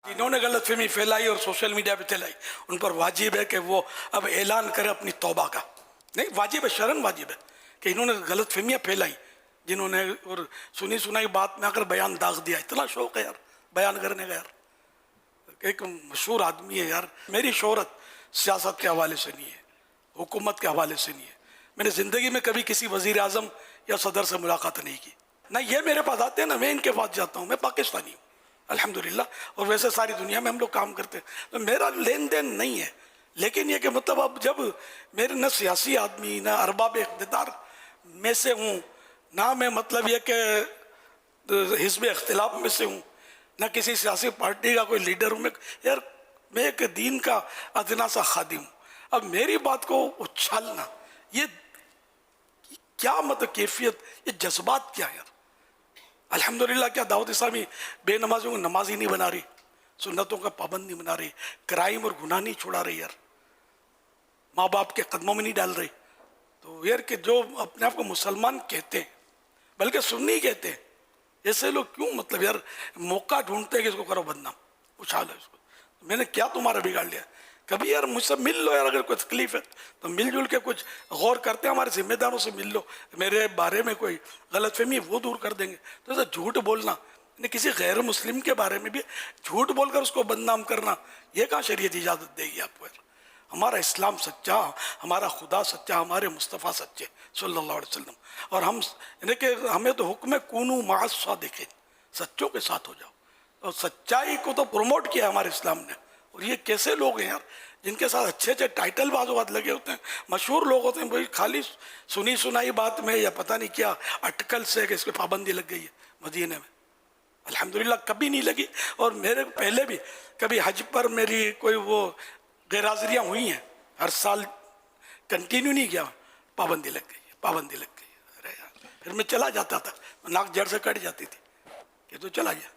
جنہوں نے غلط فہمی پھیلائی اور سوشل میڈیا پہ چلائی ان پر واجب ہے کہ وہ اب اعلان کرے اپنی توبہ کا. نہیں واجب ہے، شرعاً واجب ہے کہ انہوں نے غلط فہمیاں پھیلائی، جنہوں نے اور سنی سنائی بات میں آ کر بیان داغ دیا. اتنا شوق ہے یار بیان کرنے کا. یار ایک مشہور آدمی ہے یار، میری شہرت سیاست کے حوالے سے نہیں ہے، حکومت کے حوالے سے نہیں ہے. میں نے زندگی میں کبھی کسی وزیر اعظم یا صدر سے ملاقات نہیں کی. نہ یہ میرے پاس آتے ہیں نہ میں ان کے پاس جاتا ہوں. میں پاکستانی ہوں الحمدللہ، اور ویسے ساری دنیا میں ہم لوگ کام کرتے ہیں تو میرا لین دین نہیں ہے. لیکن یہ کہ مطلب اب جب میرے نہ سیاسی آدمی نہ ارباب اقتدار میں سے ہوں، نہ میں مطلب یہ کہ حزب اختلاف میں سے ہوں، نہ کسی سیاسی پارٹی کا کوئی لیڈر ہوں، میں ایک دین کا ادنا سا خادم ہوں. اب میری بات کو اچھالنا، یہ کیا مطلب کیفیت، یہ جذبات کیا ہے یار. الحمدللہ کیا دعوت اسلامی بے نمازوں کو نمازی نہیں بنا رہی، سنتوں کا پابند نہیں بنا رہی، کرائم اور گناہ نہیں چھوڑا رہی یار، ماں باپ کے قدموں میں نہیں ڈال رہی. تو یار کہ جو اپنے آپ کو مسلمان کہتے ہیں بلکہ سنی کہتے ہیں، ایسے لوگ کیوں مطلب یار موقع ڈھونڈتے ہیں کہ اس کو کرو بدنام، اچھالو اس کو. میں نے کیا تمہارا بگاڑ لیا؟ کبھی یار مجھ سے مل لو یار، اگر کوئی تکلیف ہے تو مل جل کے کچھ غور کرتے ہیں، ہمارے ذمہ داروں سے مل لو، میرے بارے میں کوئی غلط فہمی وہ دور کر دیں گے. تو ایسا جھوٹ بولنا، کسی غیر مسلم کے بارے میں بھی جھوٹ بول کر اس کو بدنام کرنا، یہ کہاں شریعت اجازت دے گی آپ کو یار؟ ہمارا اسلام سچا، ہمارا خدا سچا، ہمارے مصطفیٰ سچے صلی اللہ علیہ وسلم. اور ہمیں تو حکم ہے کونوا مع الصادقین، سچوں کے ساتھ ہو جاؤ. اور سچائی کو تو پروموٹ کیا ہمارے اسلام نے. اور یہ کیسے لوگ ہیں یار جن کے ساتھ اچھے اچھے ٹائٹل بعض اوقات لگے ہوتے ہیں، مشہور لوگ ہوتے ہیں، بھائی خالی سنی سنائی بات میں یا پتہ نہیں کیا اٹکل سے کہ اس پہ پابندی لگ گئی ہے مدینے میں. الحمدللہ کبھی نہیں لگی. اور میرے پہلے بھی کبھی حج پر میری کوئی وہ غیر حاضریاں ہوئی ہیں، ہر سال کنٹینیو نہیں کیا، پابندی لگ گئی ہے، پابندی لگ گئی ہے. ارے یار پھر میں چلا جاتا تھا، ناک جڑ سے کٹ جاتی تھی کہ تو چلا گیا.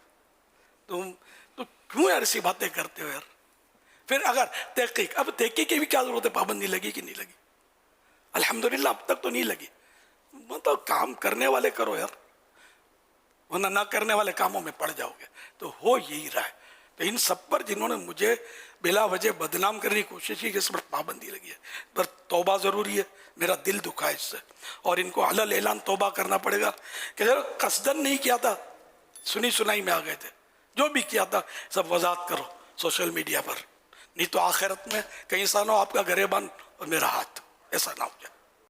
تو کیوں یار ایسی باتیں کرتے ہو یار؟ پھر اگر تحقیق، اب تحقیق کی بھی کیا ضرورت ہے؟ پابندی لگی کہ نہیں لگی؟ الحمدللہ اب تک تو نہیں لگی. مطلب کام کرنے والے کرو یار، ورنہ نہ کرنے والے کاموں میں پڑ جاؤ گے. تو ہو یہی رہا ہے. تو ان سب پر جنہوں نے مجھے بلا وجہ بدنام کرنے کی کوشش کی کہ اس پر پابندی لگی ہے، پر توبہ ضروری ہے. میرا دل دکھا ہے اس سے، اور ان کو علل اعلان توبہ کرنا پڑے گا کہ قصدن نہیں کیا تھا، سنی سنائی میں آ گئے تھے. جو بھی کیا تھا سب وضاحت کرو سوشل میڈیا پر، نہیں تو آخرت میں کہیں سانو آپ کا گریبان اور میرا ہاتھ، ایسا نہ ہو جائے.